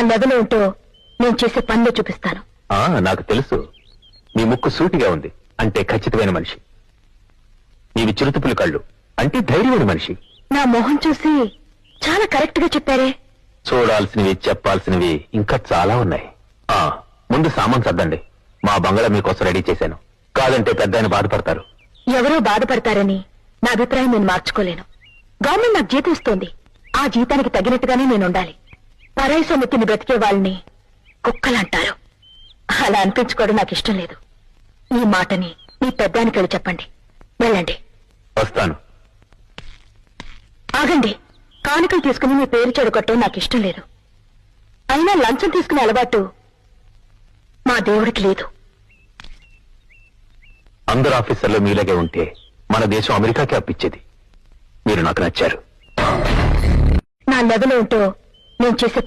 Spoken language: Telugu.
లెవెల్ ఏంటో నేను చేసే పనిలో చూపిస్తాను. నాకు తెలుసు. నీ ముక్కు సూటిగా ఉంది అంటే ఖచ్చితమైన మనిషి. నీవి చిరుతుపులు కళ్ళు అంటే ధైర్యమైన మనిషి. నా మొహం చూసి చాలా కరెక్ట్ గా చెప్పారే. చూడాల్సినవి చెప్పాల్సినవి ఇంకా చాలా ఉన్నాయి. ముందు సామాన్ సర్దండి. మా బంగళా మీకోసం రెడీ చేశాను. కాదంటే పెద్ద ఆయన బాధపడతారు. ఎవరో బాధపడతారని నా అభిప్రాయం నేను మార్చుకోలేను. గవర్నమెంట్ నాకు జీతం ఇస్తోంది. ఆ జీతానికి తగినట్టుగానే నేను ఉండాలి. పరాయి సొమ్మెత్తిని బ్రతికే వాళ్ళని కుక్కలంటారు. అలా అనిపించుకోవడం నాకు ఇష్టం లేదు. ఈ మాటని మీ పెద్దానికి వెళ్ళి చెప్పండి. వెళ్ళండి. వస్తాను. ఆగండి. కానుకలు తీసుకుని మీ పేరు చెడగొట్టడం నాకు ఇష్టం లేదు. అయినా లంచం తీసుకునే అలవాటు మా దేవుడికి లేదు. అందరు ఆఫీసర్లు మీలాగే ఉంటే మన దేశం అమెరికాకి అప్పిచ్చేది. మీరు నాకు నచ్చారు. నా లెవెల్ ఏంటో నేను చేసే